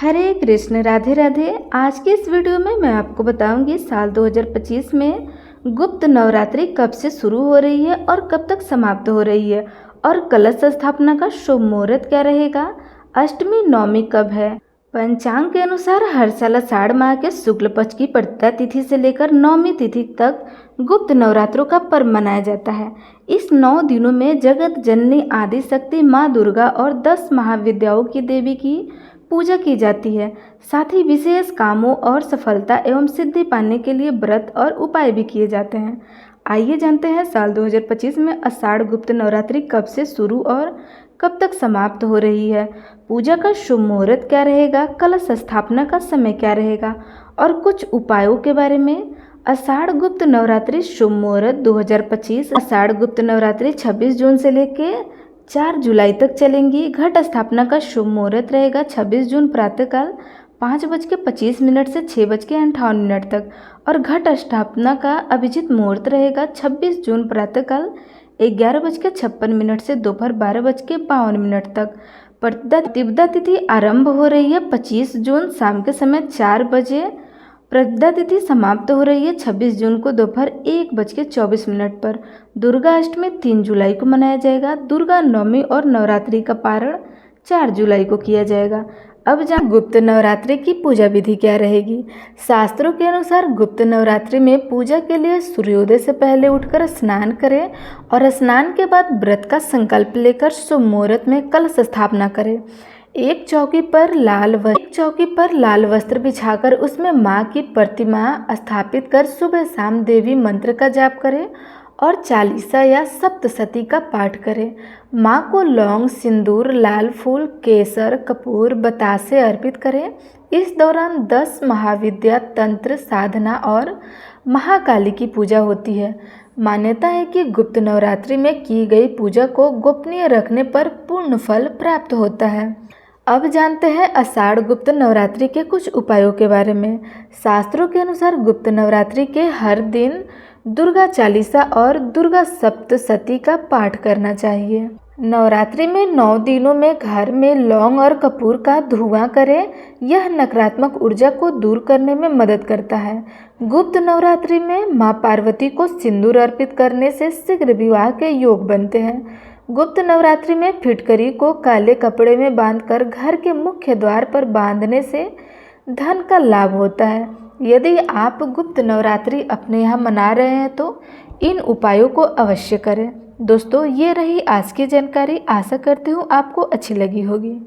हरे कृष्ण, राधे राधे। आज की इस वीडियो में मैं आपको बताऊंगी साल 2025 में गुप्त नवरात्रि कब से शुरू हो रही है और कब तक समाप्त हो रही है, और कलश स्थापना का शुभ मुहूर्त क्या रहेगा, अष्टमी नवमी कब है। पंचांग के अनुसार हर साल आषाढ़ माह के शुक्ल पक्ष की प्रतिपदा तिथि से लेकर नवमी तिथि तक गुप्त नवरात्रों का पर्व मनाया जाता है। इस 9 दिनों में जगत जननी आदि शक्ति माँ दुर्गा और 10 महाविद्याओं की देवी की पूजा की जाती है। साथ ही विशेष कामों और सफलता एवं सिद्धि पाने के लिए व्रत और उपाय भी किए जाते हैं। आइए जानते हैं साल 2025 में आषाढ़ गुप्त नवरात्रि कब से शुरू और कब तक समाप्त हो रही है। पूजा का शुभ मुहूर्त क्या रहेगा, कलश स्थापना का समय क्या रहेगा और कुछ उपायों के बारे में। आषाढ़ गुप्त नवरात्रि शुभ मुहूर्त 2025। आषाढ़ गुप्त नवरात्रि 26 जून से लेके 4 जुलाई तक चलेंगी। घट स्थापना का शुभ मुहूर्त रहेगा 26 जून प्रातःकाल 5:25 से 6:58 तक, और घट स्थापना का अभिजित मुहूर्त रहेगा 26 जून प्रातःकाल 11:56 से दोपहर 12:52 तक। प्रतिपदा तिथि आरंभ हो रही है 25 जून शाम के समय 4 बजे। प्रतिपदा तिथि समाप्त हो रही है 26 जून को दोपहर 1:24 पर। दुर्गा अष्टमी 3 जुलाई को मनाया जाएगा। दुर्गा नवमी और नवरात्रि का पारण 4 जुलाई को किया जाएगा। अब जहाँ गुप्त नवरात्रि की पूजा विधि क्या रहेगी। शास्त्रों के अनुसार गुप्त नवरात्रि में पूजा के लिए सूर्योदय से पहले उठकर स्नान करें और स्नान के बाद व्रत का संकल्प लेकर शुभ मुहूर्त में कलश स्थापना करें। एक चौकी पर लाल वस्त्र बिछाकर उसमें माँ की प्रतिमा स्थापित कर सुबह शाम देवी मंत्र का जाप करें और चालीसा या सप्तशती का पाठ करें। माँ को लौंग, सिंदूर, लाल फूल, केसर, कपूर, बतासे अर्पित करें। इस दौरान 10 महाविद्या, तंत्र, साधना और महाकाली की पूजा होती है। मान्यता है कि गुप्त नवरात्रि में की गई पूजा को गोपनीय रखने पर पूर्ण फल प्राप्त होता है। अब जानते हैं आषाढ़ गुप्त नवरात्रि के कुछ उपायों के बारे में। शास्त्रों के अनुसार गुप्त नवरात्रि के हर दिन दुर्गा चालीसा और दुर्गा सप्तशती का पाठ करना चाहिए। नवरात्रि में 9 दिनों में घर में लौंग और कपूर का धुआं करें। यह नकारात्मक ऊर्जा को दूर करने में मदद करता है। गुप्त नवरात्रि में माँ पार्वती को सिंदूर अर्पित करने से शीघ्र विवाह के योग बनते हैं। गुप्त नवरात्रि में फिटकरी को काले कपड़े में बांधकर घर के मुख्य द्वार पर बांधने से धन का लाभ होता है। यदि आप गुप्त नवरात्रि अपने यहाँ मना रहे हैं तो इन उपायों को अवश्य करें। दोस्तों, ये रही आज की जानकारी। आशा करती हूँ आपको अच्छी लगी होगी।